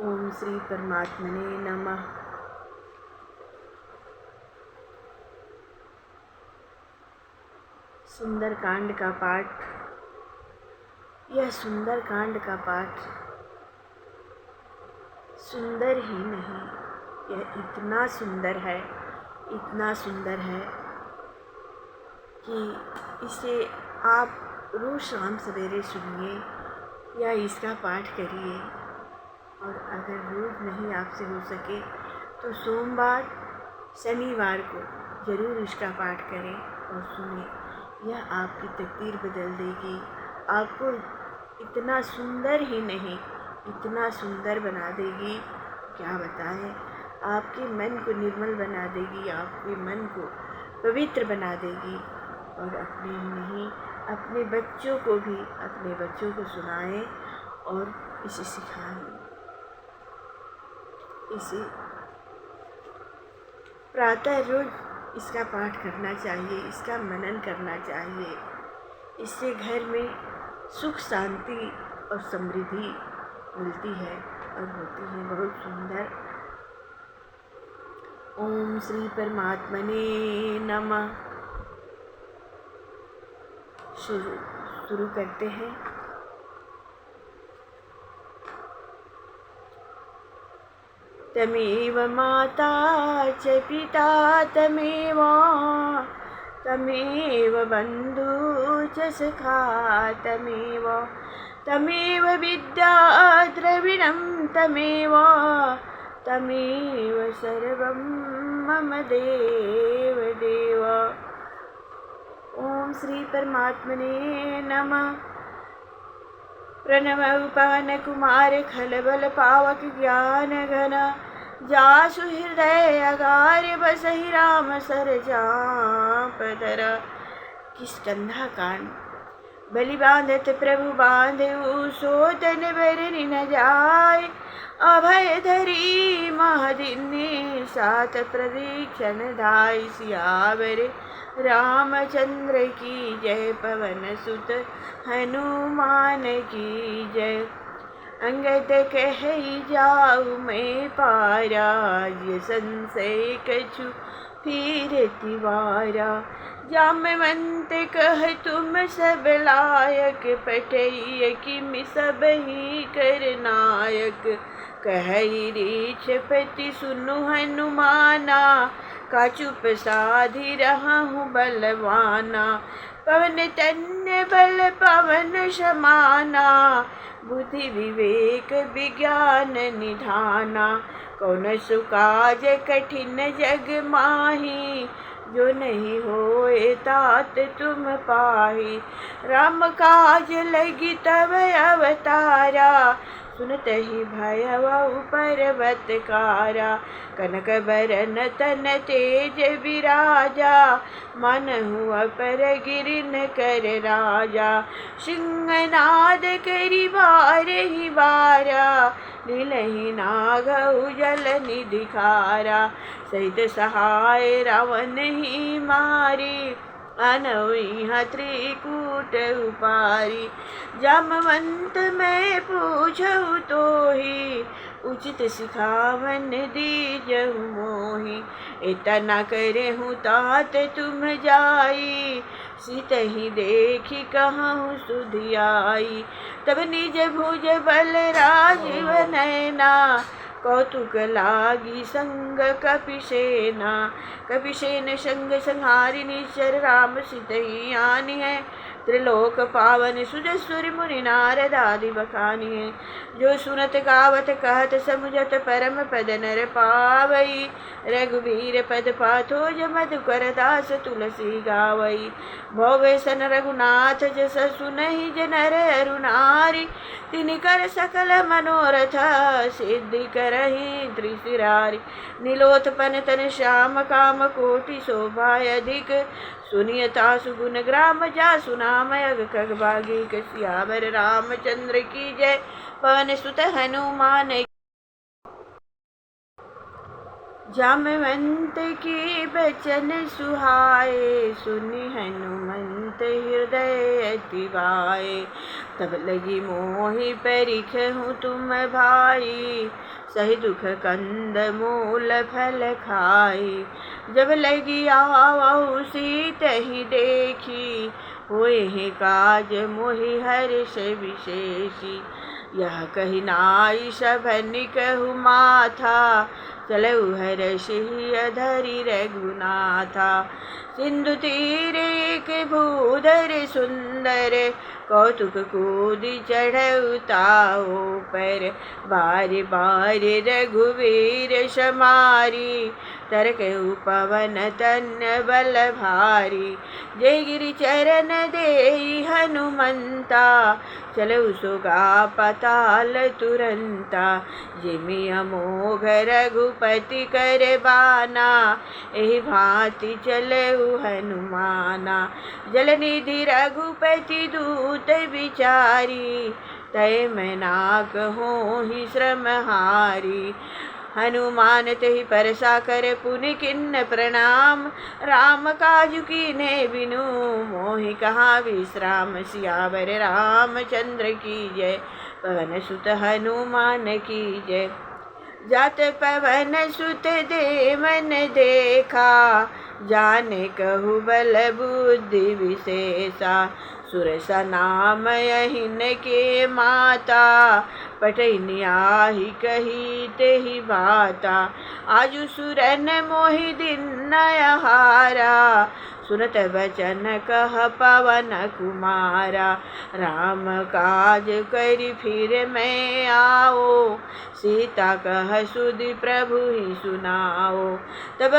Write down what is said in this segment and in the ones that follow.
ओम श्री परमात्मने नमः। सुंदरकांड का पाठ। यह सुंदरकांड का पाठ सुंदर ही नहीं, यह इतना सुंदर है, इतना सुंदर है कि इसे आप रोज शाम सवेरे सुनिए या इसका पाठ करिए। और अगर रोज नहीं आपसे हो सके तो सोमवार शनिवार को ज़रूर इसका पाठ करें और सुने। यह आपकी तकदीर बदल देगी। आपको इतना सुंदर ही नहीं, इतना सुंदर बना देगी, क्या बताएं। आपके मन को निर्मल बना देगी, आपके मन को पवित्र बना देगी। और अपने ही नहीं, अपने बच्चों को भी, अपने बच्चों को सुनाएं और इसे सिखाएं। इसे प्रातः रोज इसका पाठ करना चाहिए, इसका मनन करना चाहिए। इससे घर में सुख शांति और समृद्धि मिलती है और होती है बहुत सुंदर। ओम श्री परमात्मने नमः। शुरू करते हैं। तमेव माता च पिता तमेव बन्धु च सखा तमेव विद्या द्रविणं तमेव सर्वं मम देव देव। ओम श्री परमात्मने नमः। प्रणव उपवन कुमार खलबल पावक ज्ञान घन जासु हृदय अगार्य बसहि राम सर जापदर। किष्कंधा कांड। बलि बांधत प्रभु बांधु सोतन बरनि न जाय अभय धरी महदिन्य सात प्रदीक्षण धाय सियावर रामचंद्र की जय। पवन सुत हनुमान की जय। अंगद कहि जाऊ मैं पारा ये संशय कछु फिर तिवारा। जामवंत कह तुम सब लायक पठैय किमि सब ही कर नायक। कहई रीछपति सुनु हनुमाना का चुप साधि रहूं बलवाना। पवन तन्य बल पवन समाना बुद्धि विवेक विज्ञान निधाना। कौन सुकाज कठिन जग माही जो नहीं होए तात तुम पाही। राम काज लगी तब अवतारा सुनत ही भयउ पर्वतकारा। कनक बरन तन तेज विराजा मनहु अपर गिरिन कर राजा। सिंहनाद करि बारहि बारा नीलहि नागउ जल निधि खारा। सहित सहाय रावण ही मारी अनउइह त्रिकूट उपारी। जामवंत मैं पूछऊ तोहि उचित सिखावन दीजहु मोहि। इतना करहु तात तुम जाई सितहि देखि कहूँ सुधियाई। तब निज भुज बल राजीव नैना कौतुक लागी संग कपिसेना। कपिसेन संग संहारि निश्चर राम सितहि आनी है। त्रिलोक पावन सुजसुर मुनि नारद आदि बखानी है। जो सुनत गावत कहत समुझत परम पद नर पावई। रघुबीर पद पाथोज मधुकर दास तुलसी गावई। भोवे सन रघुनाथ जस सुनहि जनर अरु नारी। तिनकर सकल मनोरथ सिद्धि करहि त्रिशिरारी। नीलोत्पन तन श्याम काम कोटि शोभा अधिक। सुनियता सुगुण ग्राम जासु नाम अग खग भागी। सियावर रामचंद्र की जय। पवन सुत हनुमान जामवंत की बचन सुहाए, सुनि हनुमंत हृदय अति भाए। तब लगी मोहि परिखहु तुम भाई, सही दुख कंद मूल फल खाई। जब लगी आवहु सीतहि देखी, होए काज मोहि हर्ष विशेषी। यह कही नाई सभन कहु माथा, चलऊ हर्षि अधरि रघुनाथा। सिंधु तीर एक भूधर सुंदर, कौतुक कूदि चढ़ऊ ताऊ पर। बार बार रघुवीर समारी, तरकहु पवन तन बल भारी। जय गिरि चरण देई हनुमंता, चलऊ सुगा पताल तुरंता। जिमि अमोघ रघुपति कर बाना, एहि भांति चलऊ हनुमाना। जलनिधि रघुपति दूत विचारी, तय मैं नाक होहि श्रम हारी। हनुमान तेहि परसा कर पुनि किन्न प्रणाम, राम काजु कीन्हे बिनु मोहि कहाँ विश्राम। सियावर रामचंद्र की जय, पवन सुत हनुमान की जय। जात पवन सुत देवन देखा, जाने कहु बल बुद्धि विशेषा। सुरसा नाम अहिन के माता, पटई आहि कही तेहि बाता। आजु सुरन मोहि दिन हारा, सुनत बचन कह पवन कुमारा। राम काज करि फिर मैं आओ, सीता कह सुधि प्रभु ही सुनाओ। तब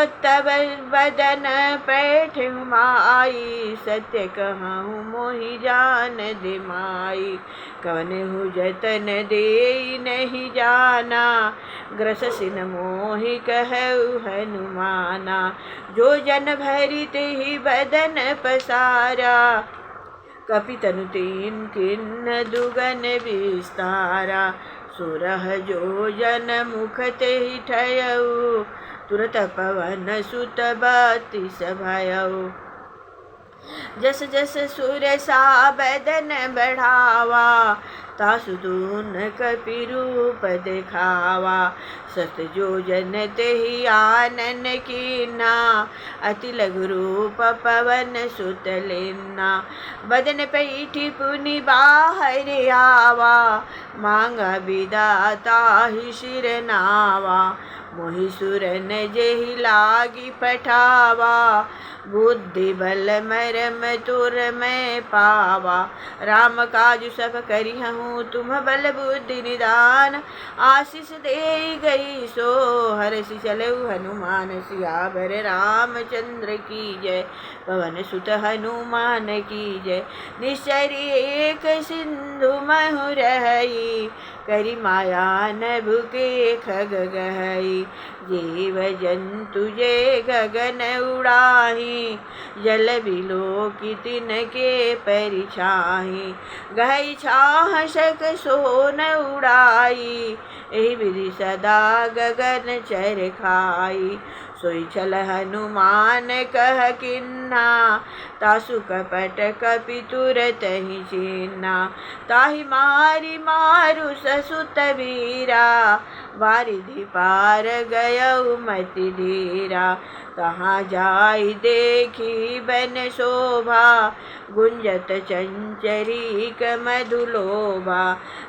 बदन पैठहु माई, सत्य कहूँ मोहि जान दे माई। कवनहु जतन देई नहीं जाना, ग्रससिन मोहि कहु हनुमाना। जो जन भरि तेहि बदन पसारा, कपि तनु तीन किन्न दुगन विस्तारा। सुरह जो जन मुख तेहि ठयऊ, तुरत पवन सुत बत्तीस भयऊ। जस जस सुरसा बदन बढ़ावा, तासु दून कपि रूप दिखावा। सत जोजन तेहि आनन कीन्हा, अति लघु रूप पवन सुत लेन्हा। बदन पैठी पुनि बाहर आवा, मांगा बिदा ताहि सिर नावा। मोहि सुरन जेहि लागी पठावा, बुद्धि बल मरम तुर मैं पावा। राम काजु सब करिहूँ तुम बल बुद्धि निदान, आशीष दे गई सो हरषि चलऊ हनुमान। सियावर रामचंद्र की जय, पवन सुत हनुमान की जय। निश्चरी एक सिंधु महु रहई, करि माया नभ के खग गहई। जीव जंतु जे गगन उड़ाही, जल बिलो की तिनके परिछाही। गहई छाह शक सोन उड़ाई, एहि विधि सदा गगन चर खाई। सोई छल हनुमान कह किन्हा, तासु कपट कपि तुरत ही चिन्हा। ताहि मारी मारु ससुत वीरा, वारिधि पार गयऊ मति धीरा। तहाँ जाई देखी बन शोभा, गुंजत चंचरीक मधुलोभा।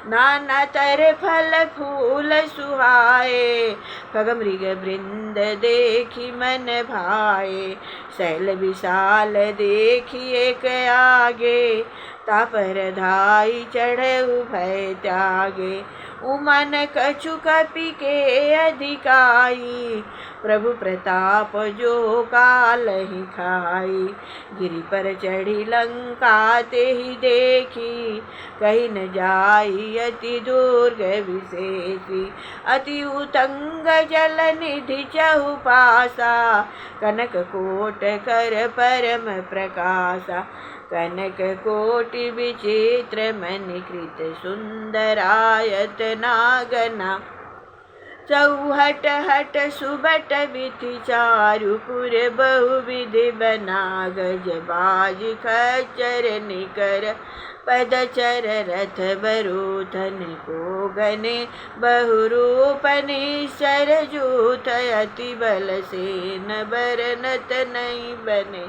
नाना तर फल फूल सुहाए, खग मृग वृंद देखी मन भाए। शैल विशाल देखी एक आगे, तापर धाई चढ़ऊ भय त्यागे। उमन कछु कपि के अधिकाई, प्रभु प्रताप जो कालहि खाई। गिरि पर चढ़ी लंका तेहि देखी, कही न जाई अति दुर्ग विशेषी। अति उतंग जल निधि चहुपासा, कनक कोट कर परम प्रकाशा। कनक कोटि विचित्र मणिकृत सुंदरायत नागना। चौहट हट सुबट विधि चारुपुर बहुविधि बना गजबाज खच्चर निकर पदचर रथ बरोथन को गने बहुरूप निश्चर जूथ अति बल सेन बरनत नहीं बने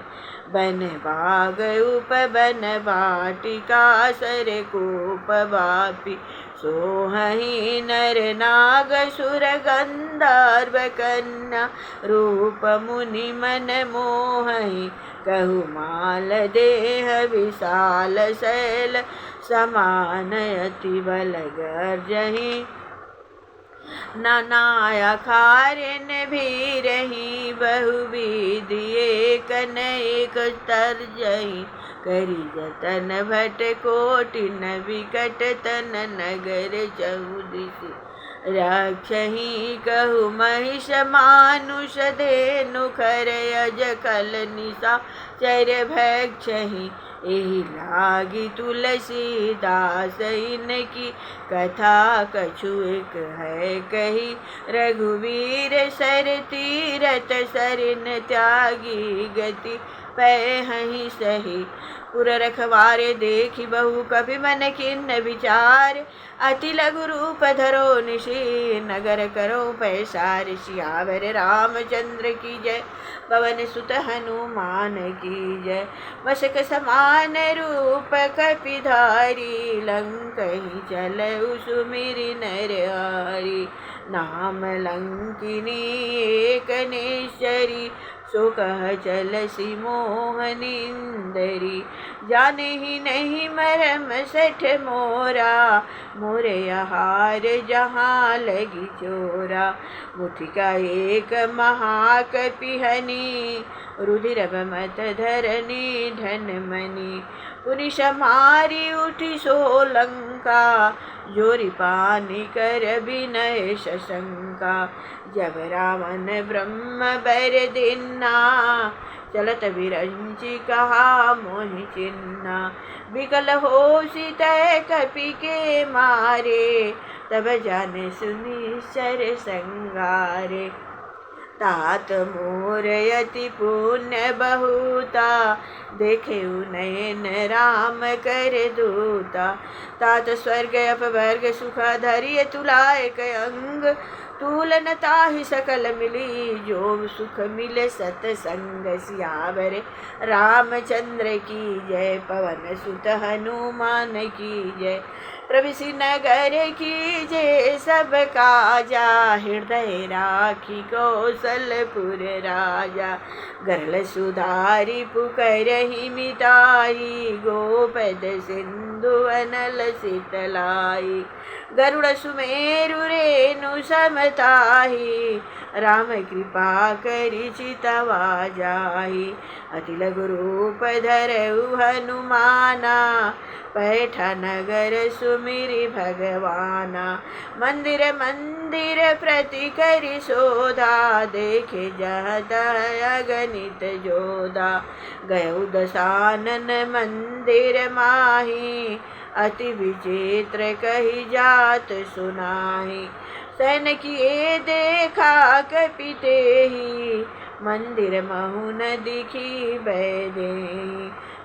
बन बाग उपवन वाटिका सर कोप वापी सोहहि नर नाग सुर गंधर्व कन्या रूप मुनि मन मोहहि कहु माल देह विशाल शैल समान अति बल गर्जहि नाना खारिन भी रही बहुविधि एक नेक तर्जहि करी जतन भट कोटिन विकट तन नगर चहुदिशि रक्षहि कहु महिष मानुष धेनु खर अज कल निशा चर भक्षहि एहि लागी तुलसीदास इनकी कथा कछु एक है कही रघुवीर सर तीरथ सरिन त्यागी गति पैहि सही पुर रखवारे देखी बहु कपि मन किन्न विचार अति लघु रूप धरो निशि नगर करो पैसार सियावर रामचंद्र की जय पवन सुत हनुमान की जय मशक समान रूप कपिधारी लंकहि चलउ सुमिरि नरहरि नाम लंकिनी एक निश्चरी सो कह चलसि मोहनिंदरी जाने ही नहीं मरम सठ मोरा मोरे आहार जहाँ लगी चोरा मुठिका एक महाकपिहनी रुधिर मत धरनी धन मणि पुनिश मारी उठी सोलंका जोरी पानी कर विनय शशंका जब रावण ब्रह्म बर दिन्ना चलत विरंची कहा मोहि चिन्ना विकल हो सीतय कपि के मारे तब जाने सुनी शर संगारे तात मोर यति पुण्य बहुता देखे नयन राम कर दूता तात स्वर्ग अपवर्ग सुख धरिय तुलाय अंग तूलन ताहि सकल मिली जो सुख मिले सतसंग सियावर रामचंद्र की जय पवन सुत हनुमान की जय प्रविशि नगर की जय सब काजा हृदय राखी कौशलपुर राजा गरल सुधारी पुकरहि मिताई गोपद सिंधु अनल शीतलाई गरुड़ सुमेरु रेणु समताही राम कृपा करि चितवा जाहि अति लघु रूप धरऊ हनुमाना पैठा नगर सुमिरि भगवाना मंदिर मंदिर प्रति करि शोधा देखे जहत अगणित जोधा गयउ दशानन मंदिर माही अति विचित्र कही जात सुनाही सैन किए देखा कपिते ही मंदिर महु न दिखी बैदे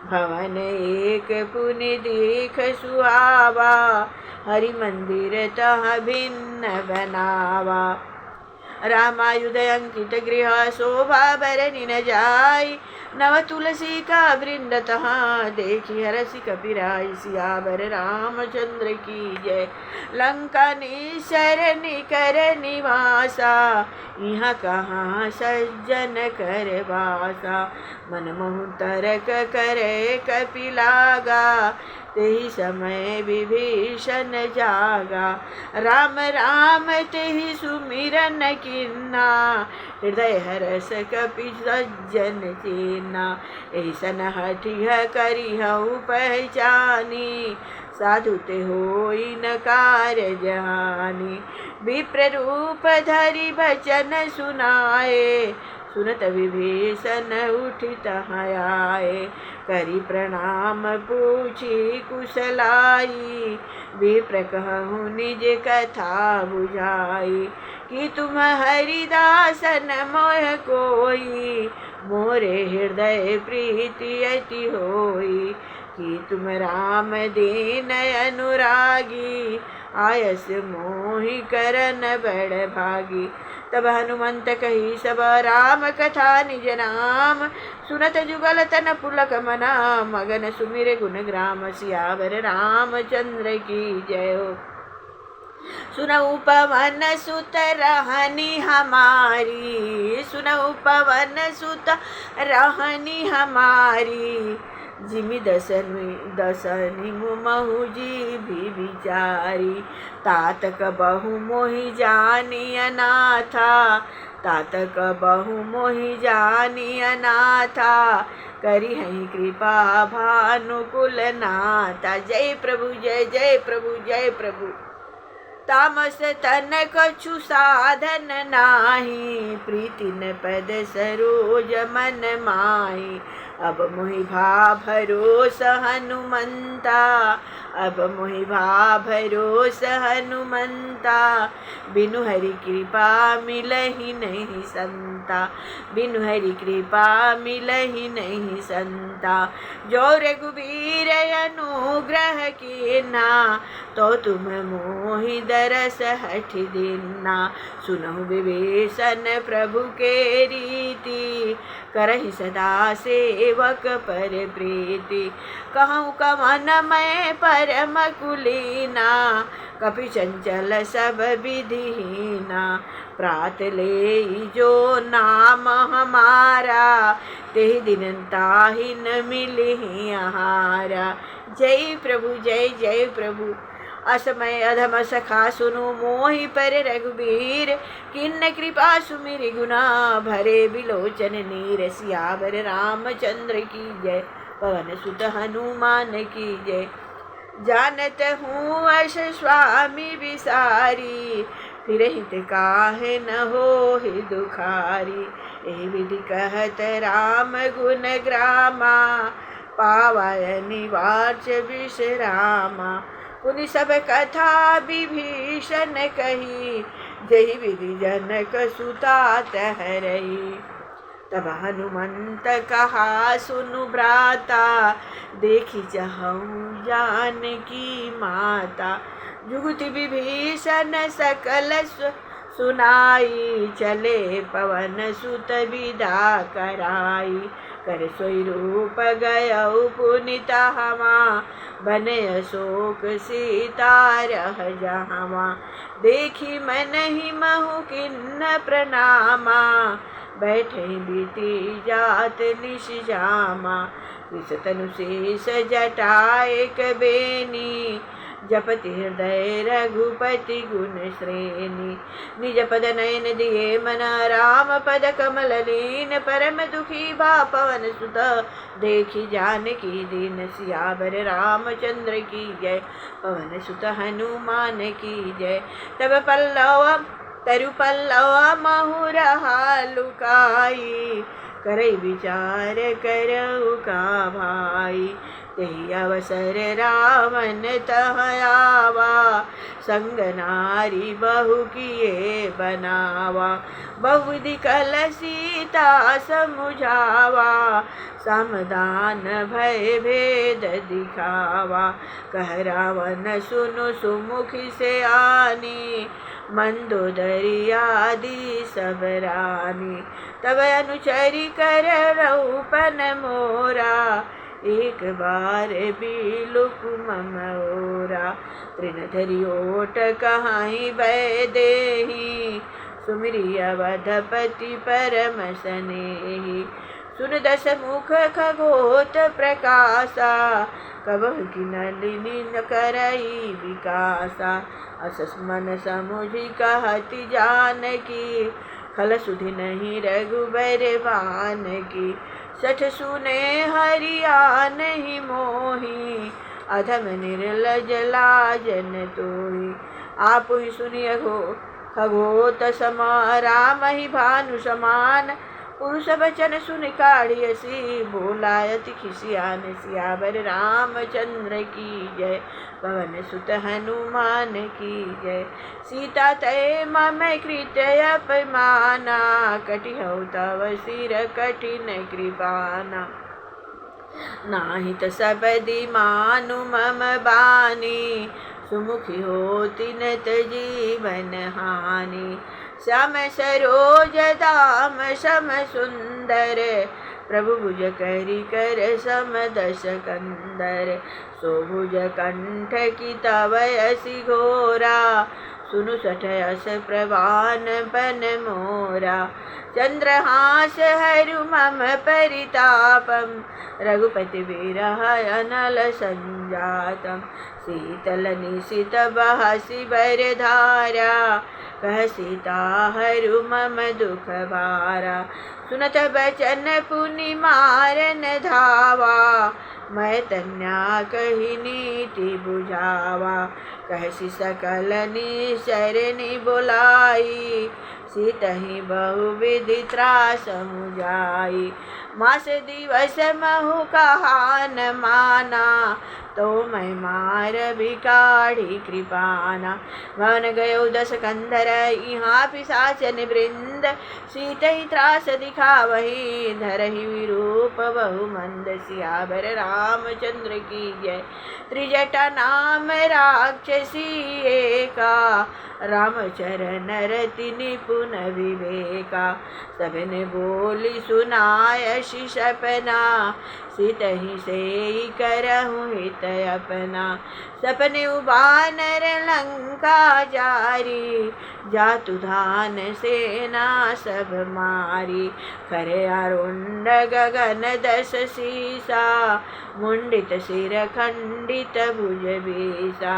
भवन एक पुनि देख सुहावा हरि मंदिर तह भिन्न बनावा रामायुध अंकित गृह शोभा बरनि न जाय नव तुलसी का वृंद तहाँ देखी हरसि कपिराय सियावर रामचंद्र की जय लंका निशर निकर निवासा यहाँ कहाँ सज्जन कर वासा मन मोहु तरक करे कपिलागा तेहि समय विभीषण जागा राम राम तेहि सुमिरन किन्ना हृदय हरस कपि सज्जन चेना ऐसन हठिह करिहउ पहचानी साधु ते होई न कारज हानि विप्र रूप धरि बचन सुनाए सुनत विभीषण उठित आए करी प्रणाम पूछी कुशलाई विप्र कहूँ निज कथा बुझाई कि तुम हरिदासन मोह कोई, मोरे हृदय प्रीति अति होई। कि तुम राम दीन अनुरागी, आयस मोहि करन बड़ भागी। तब हनुमंत कही सब राम कथा निज नाम, सुनत जुगल तन पुलक मना, मगन सुमिर गुण ग्राम। सियावर रामचंद्र की जय हो। सुनऊ पवन सुत रहनी हमारी, सुनऊ पवन सुत रहनी हमारी। जिमि दसनी महु जी भी विचारी, तात कबहु मोहि जानी अनाथा, तात कबहु मोहि जानी अनाथा। करी हई कृपा भानुकुल नाथा। जय प्रभु जय जय प्रभु जय प्रभु। तामस तन कछु साधन नाही, प्रीति न पद सरोज मन माही। अब मोहि भा भरोस हनुमंता, अब मोहि भा भरोस हनुमंता। बिनु हरि कृपा मिलहि नहीं संता, बिनु हरि कृपा मिलहि नहीं संता। जो रघुबीर अनुग्रह कीन्हा, तो तुम मोहि दरस हठ दीन्हा। सुनहु विभीषण प्रभु के रीति, करहि सदा सेवक पर प्रीति। कहूँ कवन मैं परम कुलीना, कपि चंचल सब विधिहीना। प्रात ले जो नाम हमारा, तेहि दिन ताहि न मिलहि आहारा। जय प्रभु जय जय प्रभु। असमय अधम सखा सुनु मोहि पर रघुबीर, किन्न कृपा सुमिरि गुना भरे बिलोचन नीर। सियावर रामचंद्र की जय, पवन सुत हनुमान की जय। जानत हूँ अस स्वामी विसारी, फिरहित काहे न होहि दुखारी। एहि विधि कहत राम गुण ग्रामा, पावय निवाच विश्रामा। पुनि सब कथा विभीषण कही, जहि विधि जनक सुता तहरई। तब हनुमंत कहा सुनु भ्राता, देखि जहऊँ जानकी माता। जुगति विभीषण सकल सुनाई, चले पवन सुत विदा कराई। कर सोई रूप गयऊ पुनि तहवा, बने अशोक सीता रह जहवा। देखी मन ही महु किन्न प्रणामा, बैठे बीती जात निश जामा। कृष तनु शेष जटा एक बेनी, जपति हृदय रघुपति गुण श्रेणी। निज पद नयन दिए मना, राम पद कमल लीन। परम दुखी भा पवन सुत, देखी जानकी दीन। सियावर रामचंद्र की जय, पवन सुत हनुमान की जय। तब तरु पल्लव महु रहा लुकाई, करई विचार करऊ का भाई। तेहि अवसर रावण तह आवा, संग नारी बहु किए बनावा। बहुविधि कल सीता समुझावा, समाधान भय भेद दिखावा। कह रावण सुनु सुमुखी से आनी, मंदोदरी आदि सब रानी। तब अनुचरी कर रऊपन मोरा, एक बार बिलुक मम ओरा। तृण धरि ओट कहाई भय देहि, सुमिरि अवधपति परम सनेहि। सुन दस मुख खगोत प्रकाशा, कबहु किनलिनि न करई विकासा। असस मन समुझि कहति जानकी, खल सुधि नहीं रघुबर बान की। सठ सुने हरिया नहीं मोही, अधम निर्लज लाजन तोही। आप ही सुनिय खगोत समा, राम ही भानु समान। पुरुष बचन सुन काढ़ियसी, बोला अति खिसियान सियावर रामचंद्र की जय। पवन सुत हनुमान की जय। सीता तय मम कृत्य अपमाना, कटिहौ तव सिर कठिन कृपाना। नाहित सबदि मानु मम बानी, सुमुखी होति नत जीवन हानि। श्याम सरोज दाम सम सुंदर, प्रभु भुज करि कर सम दश कंदर। सोभुज कंठ की तव यसी घोरा, सुनु सठ यस प्रवान बन मोरा। चंद्रहास हरु मम परितापम, रघुपति विरह अनल संजातम। शीतल निशित बहसि बर धारा, कह सीता हरु मम दुख भारा। सुनत बचन पुनि मारन धावा, मैं तन्या कही नीति बुझावा। कहसी सकल निसरनि बुलाई, सीतहि बहुविधि त्रास मुझाई। मास दिवस महु कहा न माना, तो मैं मार भिखारी कृपाना। मन गयो दस कंधर यहाँ पिशाचन वृंद, सीतहि त्रास दिखावही धरहि विरूप बहु मंद। सियावर रामचंद्र की जय। त्रिजटा नाम राक्षसी एका, रामचरण रति निपुण विवेका। सबने बोली सुनायसी सपना, सीतहि सेई करहु हित अपना। सपने उबानर लंका जारी, जातु धान सेना सब मारी। खरे अरुंड गगन दस सीसा, मुंडित सिर खंडित भुज बीसा।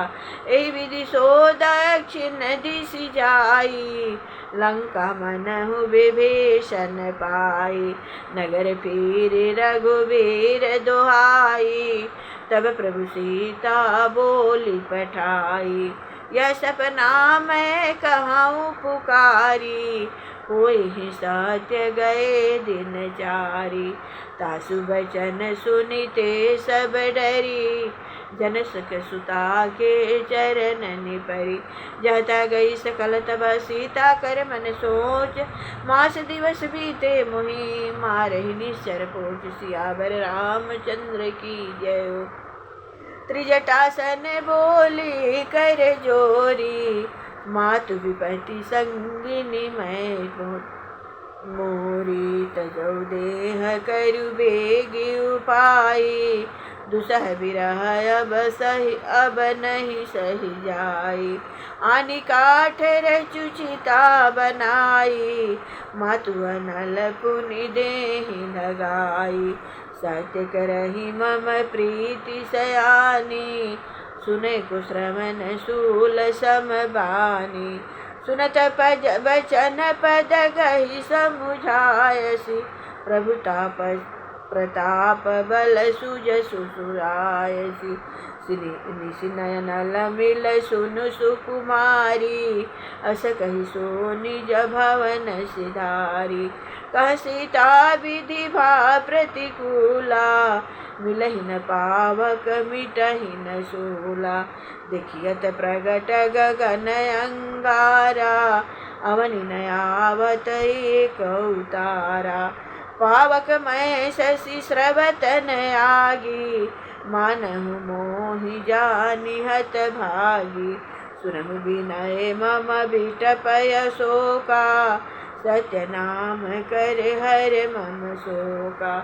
एहि विधि सो दक्षिण दिशि जाई, लंका मनहु विभीषण पाई। नगर फिरि रघुवीर दुहाई, तब प्रभु सीता बोली पठाई। यह सपना मैं कहूँ पुकारी, होई सत्य गए दिन चारी। तासु बचन सुनिते सब डरी, जनक सुता के चरणनि परी। जहता गई सकल तब सीता कर मन सोच, मास दिवस बीते मोहि मारहि निश्चर पोच। सियावर रामचंद्र की जय। त्रिजटासन बोली कर जोरी, मातु विपति संगिनी मैं मोरी। तजौ देह करु बेगी उपाई, दुसह विरह अब नहीं सही जाई। आनि काठ रचु चिता बनाई, मातु अनल पुनि देहि लगाई। सत्य करहि मम प्रीति सयानी, सुने को श्रवण शूल समबानी। सुनत बचन पद गहि समुझायसी, प्रभुताप प्रताप बल सुज सुसुरायसी। निशि नयन लमिल सुनु सुकुमारी, अस कहि सो निज भवन सिधारी। कह सीता विधि भा प्रतिकूला, मिलहि न पावक मिटहि न शूला। देखियत प्रगट गगन अंगारा, अवनि न आवत एक उतारा। पावक मैं शशि स्रवतन आगी, मानहु मोहि जानि हत भागी। सुनहु विनय मम बिटपय शोका, सत्य नाम कर हर मम शोका।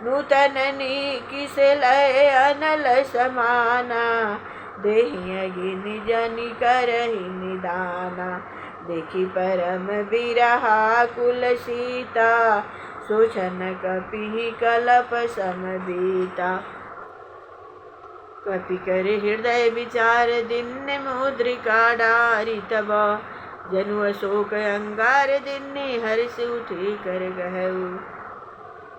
नूतन नीकिस लय अनल समाना, देहि अगिनि जनि करहि निदाना। देखि परम बिरहा कुल सीता, सोचन कपिहि कलप सम बीता। कपि करे हृदय विचार, दीन मुद्रिका डारी। तब जनु अशोक अंगार, दीन्नि हर्ष उठि कर गहऊ।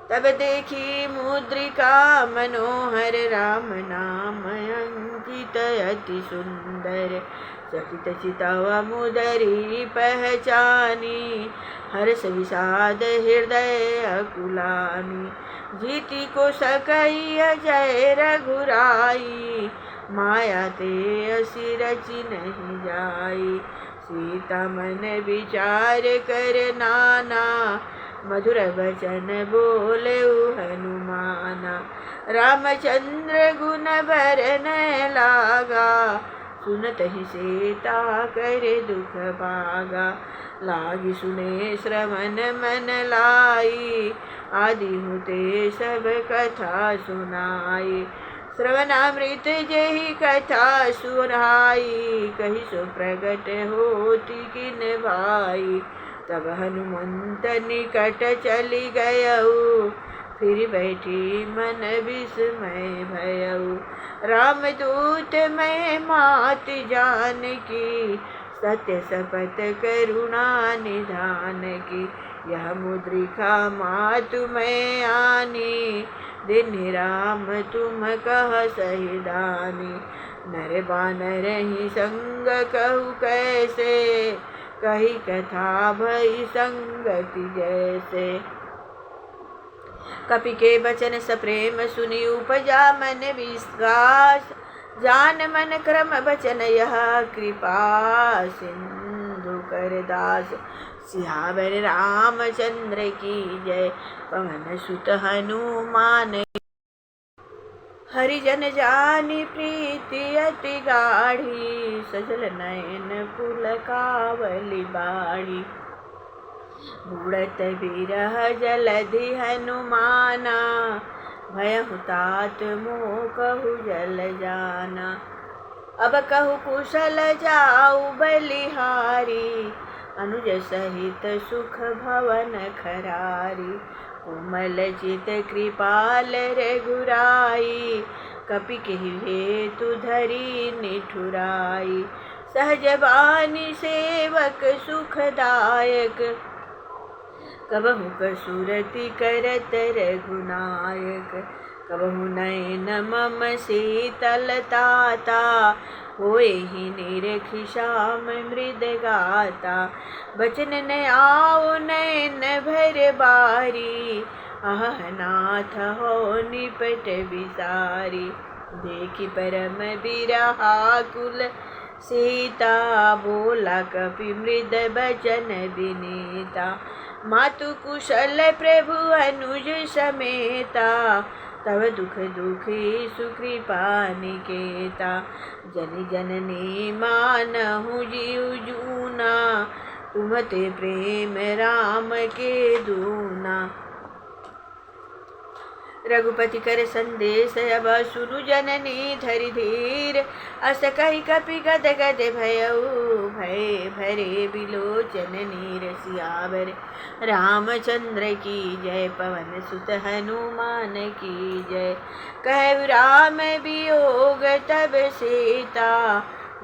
तब देखी मुद्रिका मनोहर, राम नाम अंकित अति सुंदर। चकित चितव मुदरी पहचानी, हर्ष विषाद हृदय अकुलानी। जीती को सकई जय रघुराई, माया ते असी रचि नहीं जाई। सीता मन विचार कर नाना, मधुर वचन बोले हनुमाना। रामचंद्र गुण बरन लागा, सुनत ही सीता करे दुख भागा। लागी सुने श्रवण मन लाई, आदि होते सब कथा सुनाई। श्रवणामृत जेहि कथा सुनाई, कही सो प्रगट होती किन भाई। तब हनुमंत निकट चली गयऊ, फिर बैठी मन विस्मय भयऊ। रामदूत मैं मात जानकी, सत्य शपथ करुणा निधान की। यह मुद्रिका मातु मैं आनी, दिन राम तुम कह सही दानी। नर बानर ही संग कहु कैसे, कही कथा भई संगति जैसे। कपि के बचन सप्रेम सुनि उपजा मन विश्वास, जान मन क्रम बचन यह कृपा सिंधु कर दास। सियावर रामचंद्र की जय, पवन सुत हनुमान। हरिजन जानी प्रीति अति गाढ़ी, सजल नयन पुलकावली बाढ़ी। बूढ़त बिरह जलधि हनुमाना, भयहु तात मोह कहु जल जाना। अब कहु कुशल जाऊ बलिहारी, अनुज सहित सुख भवन खरारी। कोमल चित कृपाल रघुराई, कपि केहि हेतु धरी निठुराई। सहज बानी सेवक सुखदायक, कबहु कसुरति करत रघुनायक। कबहु नयन मम शीतलताता, होएहि निरखि श्याम मृद गाता। बचन न आओ नयन भर बारी, आह नाथ हो निपट विसारी। देखि परम बिरहा कुल सीता, बोला कपि मृद बचन विनीता। मातु कुशल प्रभु अनुज समेता, तव दुख दुखी सुकृपा निकेता। जनि जननी मानहु जीव जूना, तुमते प्रेम राम के दूना। रघुपति कर संदेश अब सुनु जननी धरि धीर, अस कहि कपि गद गद भयऊ भय भरे बिलोचन नीर। सियावर रामचंद्र की जय, पवन सुत हनुमान की जय। कहु राम वियोग तब सीता,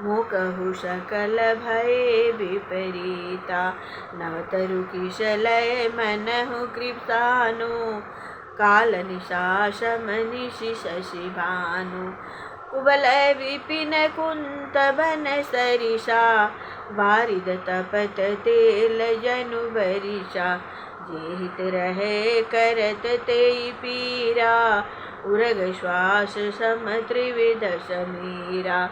मोह कहु सकल भय विपरीता। नव तरु किशलय मनहु कृपानु, काल निशासम निशि शशि भानु। कुबलय विपिन कुंत बन सरिषा, बारिद तपत तेल जनु बरिषा। जेहित रहे करत तेई पीरा, उरग श्वास सम त्रिविध समीरा।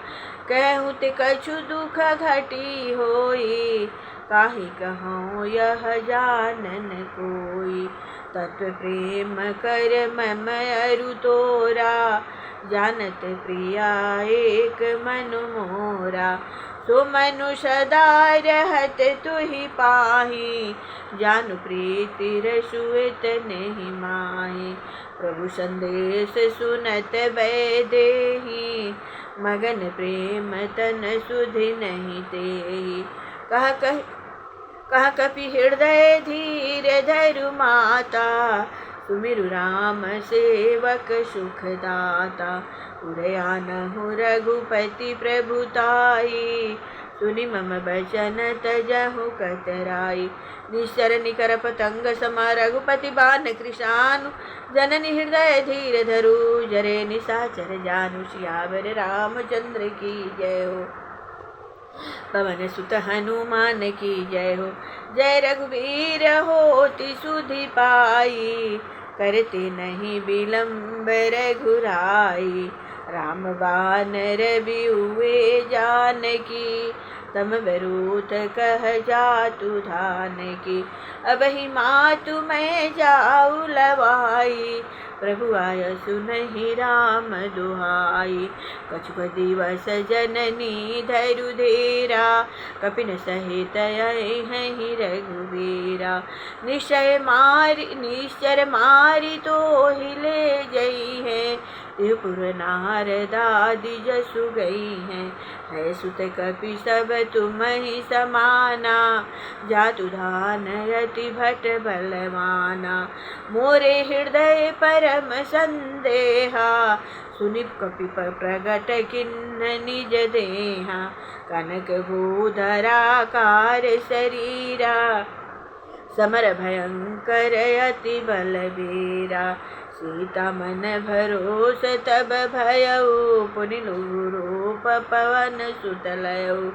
कहूँ ते कछु दुख घटी होई, काहि कहूँ यह जानन कोई। तत्व प्रेम कर मम अरु तोरा, जानत प्रिया एक मनु मोरा। सो मनु सदा रहत तुहि पाहि, जानु प्रीति रसुएत नहीं माहि। प्रभु संदेश सुनत वैदेही, मगन प्रेम तन सुधि नहीं तेहि। कह कपि हृदय धीर धरु माता, सुमिरु राम सेवक सुखदाता। उदयानहु रघुपति प्रभुताई, सुनि मम बचन तजहु कतराई। निश्चर निकर पतंग सम रघुपति बान कृशानु, जननी हृदय धीर धरु जरे निशाचर जानु। सियावर रामचंद्र की जय हो। पवन सुत हनुमान की जय हो। जय रघुवीर होति सुधि पाई, करते नहीं विलम्ब रघुराई। राम बानर बिहुए जानकी, तम बरूथ कह जातु धान की। अब ही मातु मैं जाऊ लवाई, प्रभु आय सुनहि राम दुहाई। कछुक दिवस जननी धरु धेरा, कपिन सहित अहि रघुबीरा। निश्चर मारि तो हिले जई है, त्रिपुर नारदादि जसु गई हैं। है सुत कपि सब तुम ही समाना, जातु धान यति भट बलवाना। मोरे हृदय परम संदेहा, सुनि कपि प्रगट किन्न निज देहा। कनक भूधराकार शरीरा, समर भयंकर अति बलबीरा। सीता मन भरोस तब भयउ, पुनि रूप पवन सुत लयउ।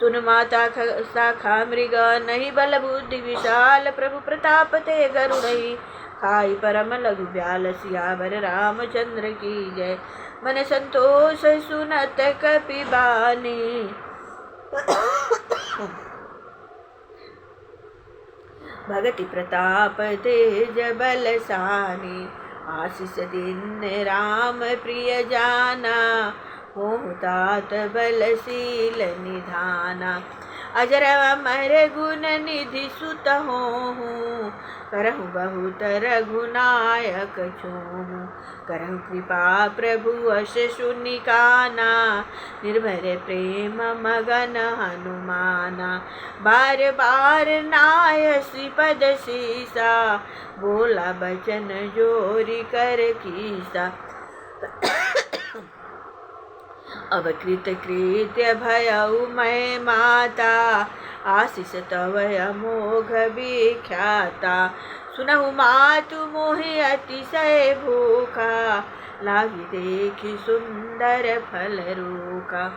सुन माता शाखा मृग, नहीं बल बुद्धि विशाल। प्रभु प्रताप ते गरुड़हि, खाई परम लघु ब्याल। सियावर रामचंद्र की जय। मन संतोष सुनत कपि बानी, भगति प्रताप तेज बलसानी। आशीष दिन राम प्रिय जाना, होहु तात बलशील निधाना। अजर अमर गुण निधि सुत होहु, करहु बहुत रघुनायक छूहु। करहु कृपा प्रभु अस सुनिकाना, निर्भर प्रेम मगन हनुमाना। बार बार नाय श्रीपद सीसा, बोला बचन जोरी कर कीसा। अब कृत कृत्य भयउ मैं माता, आशीष तव अमोघ विख्याता। सुनहु मातु मोहि अतिशय भूखा, लागी देखि सुंदर फल रूखा।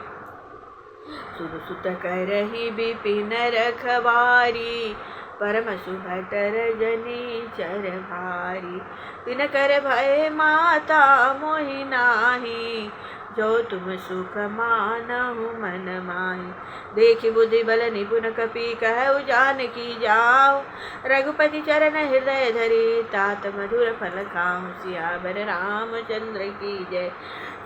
सुन सुत करहि विपिन रखवारी, परम सुभटर जनी चर भारी। तिन कर भय माता मोहि नाही, जो तुम सुख मानहु मन माही। देखि बुद्धि बल निपुण कपि कहु जानकी जाओ, रघुपति चरण हृदय धरि तात मधुर फल खाहु। सियावर रामचंद्र की जय।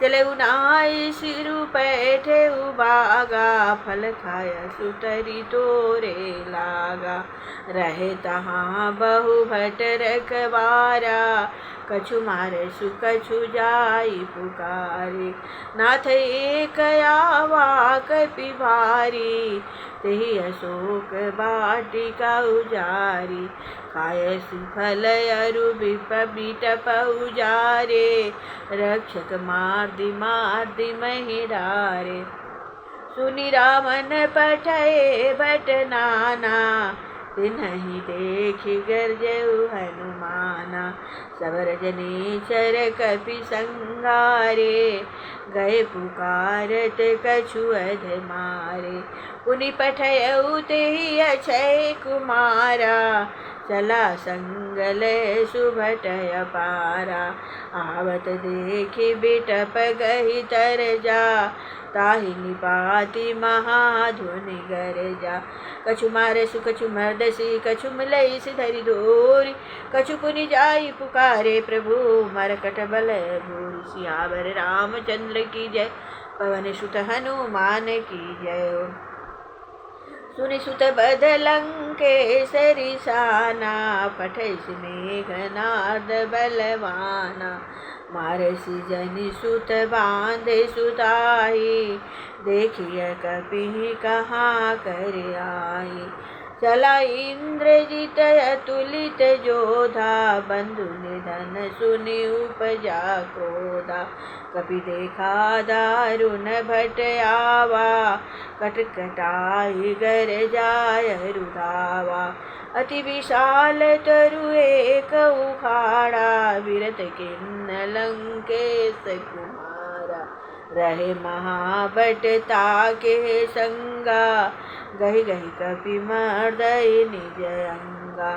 चले नाई सिरु पैठे बागा, फल खाय सुतरी तोरे लागा। रहे तहाँ बहु भट रखवारा, कछु मारे सु कछु जाई पुकारे। नाथ एक आवा कपि भारी, तेहि अशोक वाटिका उजारी। खाय सुफल अरु बिटप उजारे, रक्षक मार्दि महि डारे। सुनि रामन पठय भट नाना, तिन्हि देखि गरजउ हनुमाना। सबर जनेचर कपि संगारे, गए पुकारत कछु अध मारे। पुनि पठयउ तेहि अक्षय कुमारा, चला संगल सुभट अपारा। आवत देखि बिटप गहि तरजा, ताहि निपाति महाधुनि गरजा। कछु मारे सु कछु मर्दसी, कछु मिलई सिधरि धोरी। कछु पुनि जाई पुकारे, प्रभु मरकट बल भूरि। सियावर रामचंद्र की जय। पवन सुत हनुमान की जय। सुनि सुत बद लंकेसरि साना, पठैसि मेघनाद बलवाना। मारसि जनि सुत बांधे सुताई, देखिय कपि कहाँ कर आई। चला इंद्रजित अतुलित जोधा, बंधु निधन सुनि उपजा क्रोधा। कपि देखा दारुण भट आवा, कटकटाई गरजाय रुधावा। अति विशाल तरु एक उखाड़ा, विरत किन्न लंकेश कुमारा। रहे महाबटता के संगा, गही गही कपि मर्दय निज अंगा।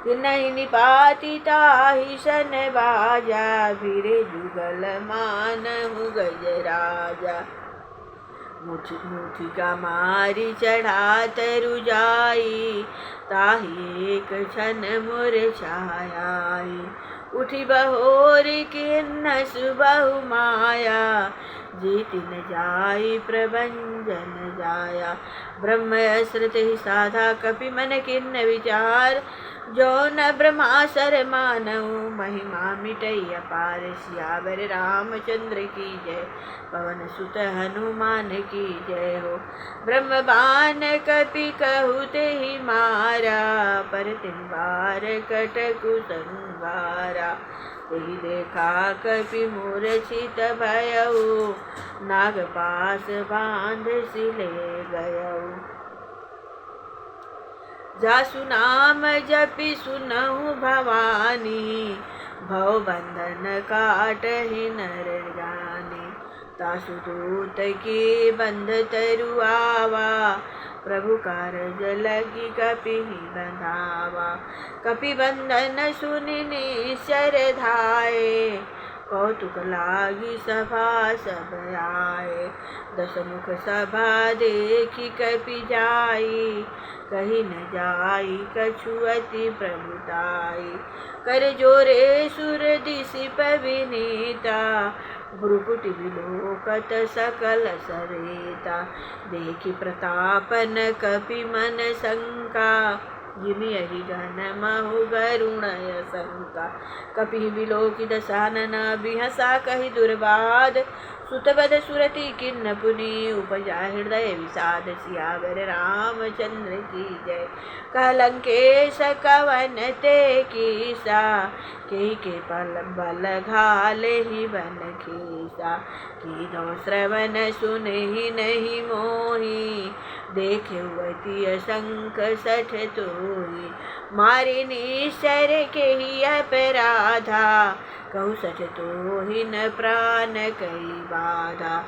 नहीं निपाति ताहि सन बाजा, फिरे जुगल मानहु गजराजा। मुठिका मारी चढ़ा तरु जाई, ताहि एक क्षण मूर्छाई। उठी बहोर किन्न सुबहु माया, जीति न जाई प्रभंजन जाया। ब्रह्म असृत ही साधा, कपि मन किन्न विचार, जो न ब्रह्मासर मानहु महिमा मिटई अपार। सियावर रामचंद्र की जय, पवन सुत हनुमान की जय हो। ब्रह्म बाण कपि कहु तेहि मारा, पर तिन बार कटकु संहारा। तेहि देखा कपि मूर्छित भयउ, नागपाश बांध सिले गयउ। जासु नाम जपि सुनहु भवानी, भव बंधन काटहि नर जानी। तासु दूत के बंध तरु आवा, प्रभु कारज लगी कपिहि बंधावा। कपि बंधन सुनि निश्चर धाये, कौतुक लागी सभा सब आए। दशमुख सभा देखी कपि जाई, कही न जाई कछु अति प्रभुताई। कर जोरे सुर दिशि पविनीता, भ्रुकुटि विलोकत सकल सरेता। देखि प्रतापन कपि मन शंका, जिमि यही घन महु गरुणय शंका। कपि विलोकि दशानन बिहसा कहि दुर्बाद, सुतवद सुरति किन्न पुनि उपजा हृदय विषाद। सियावर रामचंद्र की जय, कलंकेश कवन ते कीसा, के पल बल घाले ही बन खीसा। कीन्हो श्रवण सुनहि नहीं मोहि, देखे अति शंख सठ तोहि। मारि निश्चर केहि अपराधा, कहु सठ तोहि न प्राण कई बाधा।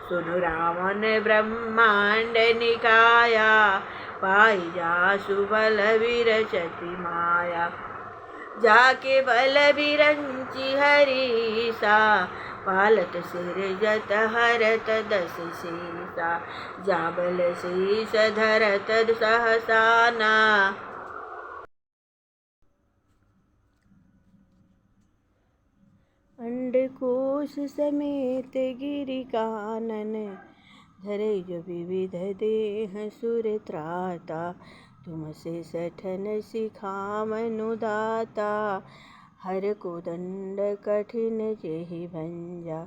सुनु रावण ब्रह्मांड निकाया, पाई जासु बल विरचति माया। जाके बल विरंचि हरीसा, पालत सिरजत हरत दस सीसा। जाबल शीस धरत सहसाना, अंडकोश समेत गिरि कानन। धरे जो विविध देह सुर त्राता, तुम से सठन सिखावनु दाता। हर को दंड कठिन जेहि भंजा,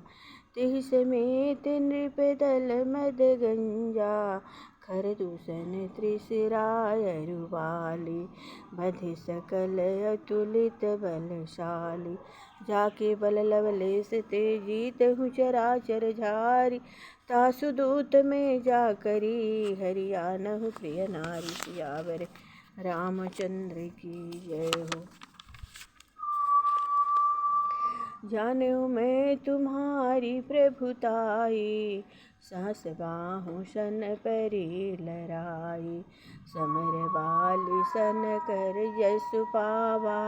तिहि समेत नृप दल मद गंजा। खर दूषण त्रिशिरायरु बाली, बधि सकल अतुलित बलशाली। जाके बल लवलेश ते जीतहु चराचर झारी, तासु दूत में जा करी हरियानहु प्रिय नारी। सियावर रामचंद्र की जय हो। जानेउ मैं तुम्हारी प्रभुताई, सहस बाहु सन परि लराई। समर बाली सन कर जसु पावा,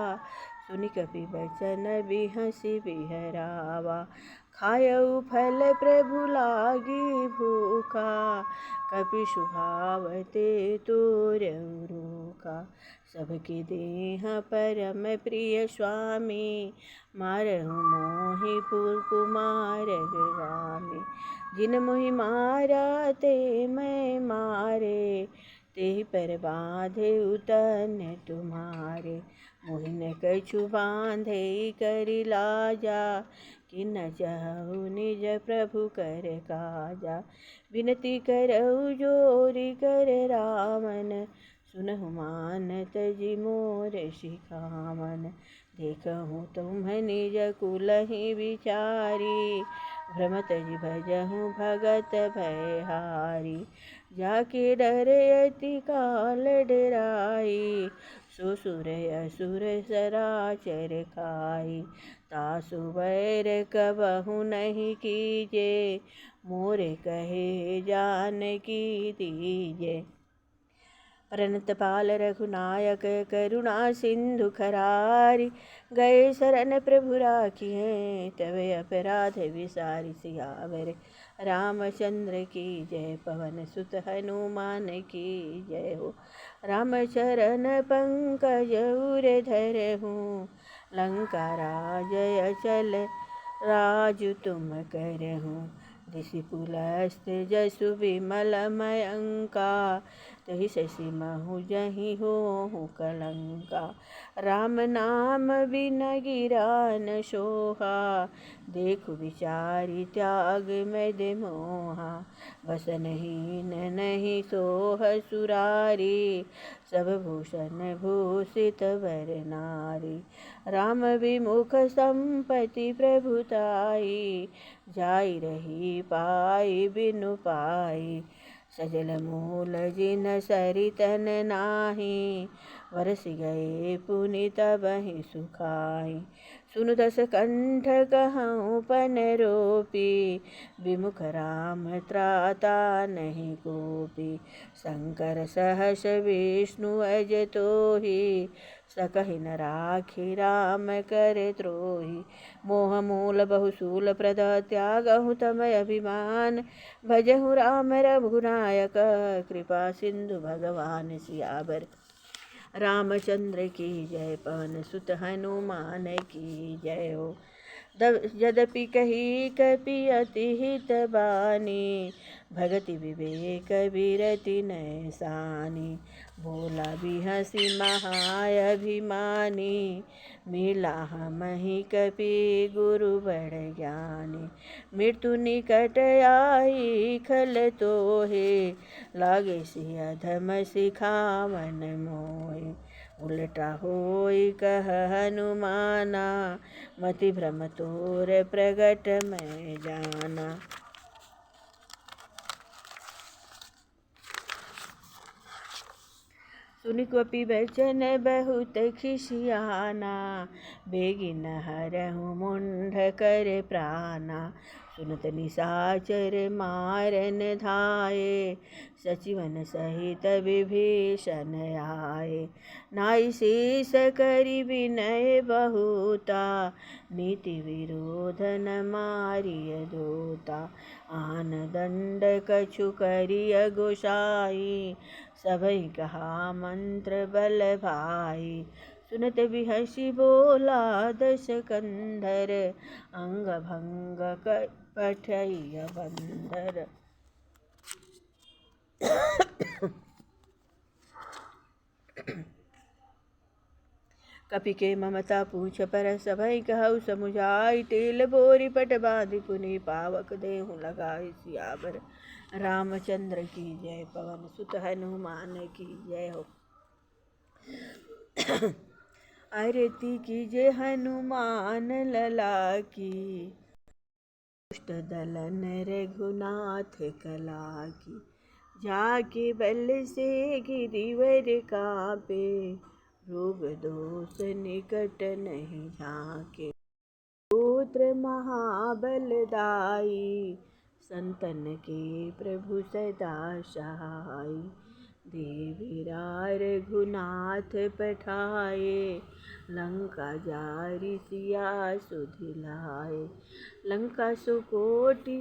सुनि कपि बचन बिहसि बिहरावा। खायउ फल प्रभु लागी भूखा, कपि शुभावते तोरउ रूखा। सबके देह परम प्रिय स्वामी, मारहु मोहि कुमार गामी। जिन मोहि मारा ते मैं मारे, तेहि पर बाँधे तन तुम्हारे। मोहि न कछु बाँधे करि लाजा, किन्न चहु निज प्रभु कर काजा। विनती करऊ जोरि कर रामन, सुनहु मानत जि मोर सिखावन। देखहु तुम निज कुलहि विचारी, भ्रमत जि भजहु भगत भयहारी। जाके डर अति काल डराई, सो सुर असुर सराचर खाई। तासु बैर कबहु नहीं कीजे, मोरे कहे जानकी दीजे। परनत पाल रघुनायक करुणा सिंधु खरारी, गए शरण प्रभु राखिए तब अपराध विसारी। सियावर रामचंद्र की जय, पवन सुत हनुमान की जय हो। राम चरण पंकज उर धरहूँ, लंका राज अचल राजु तुम करहूँ। ऋषि पुलस्त जसु विमल मयंका, तहि शशि महु जहि होहु कलंका। राम नाम बिन गिरा न सोहा, देखु विचारि त्याग मद मोहा। वसनहीन नहीं सोह सुरारी, सब भूषण भूषित वर नारी। राम विमुख संपत्ति प्रभुताई, जाई रही पाई बिनु पाई। सजल मूल जिन सरितन नाही, बरसि गए पुनि तबहि सुखाई। सुनु दस कंठ कहऊँ पन रोपी, विमुख राम त्राता नहीं कोपी। शंकर सहस विष्णु अज तोहि, सकहि न राखि राम कर त्रोहि। मोह मूल बहुशूल प्रद त्यागहु तम अभिमान, भजहु राम रघुनायक कृपा सिंधु भगवान। सियावर रामचंद्र की जय, पवन सुत हनुमान की जय हो। यद्यपि कही कपि अति हित बानी, भगति विवेक विरति नैसानी। बोला बिहसी महाय अभिमानी, मिला हमहि कपि गुरु बड़ ज्ञानी। मृत्यु निकट आई खल तोहे, लागे सिय अधम सिखावन मोहे। उलटा होई कह हनुमाना, मति भ्रम तोर प्रगट मैं जाना। सुनि कपि बचन बहुत खिसियाना, बेगिन हरहु मुंढ कर प्राणा। सुनत निशाचर मारन धाये, सचिवन सहित विभीषण आये। नाई शेष करि विनय बहुता, नीति विरोध न मारिय दूता। आन दंड कछु करिय गोसाई, सबहि कहा मंत्र बल भाई। सुनत बिहसि बोला दस कंधर, अंग भंग पठिय बंधर। कपि के ममता पूछ पर सभै कहु समुझाई, तेल बोरी पट बाँधि पुनि पावक देहु लगाई। सियावर रामचंद्र की जय, पवन सुत हनुमान की जय हो। आरती कीजे हनुमान लला की, दुष्ट दलन रघुनाथ कला की। जाके बल से गिरिवर कापे, रोग दोष निकट नहीं झाके। पुत्र महाबलदाई, संतन के प्रभु सदा सहाय। देवीरा रघुनाथ पठाए, लंका जारि सिया सुधिलाए। लंका सुकोटि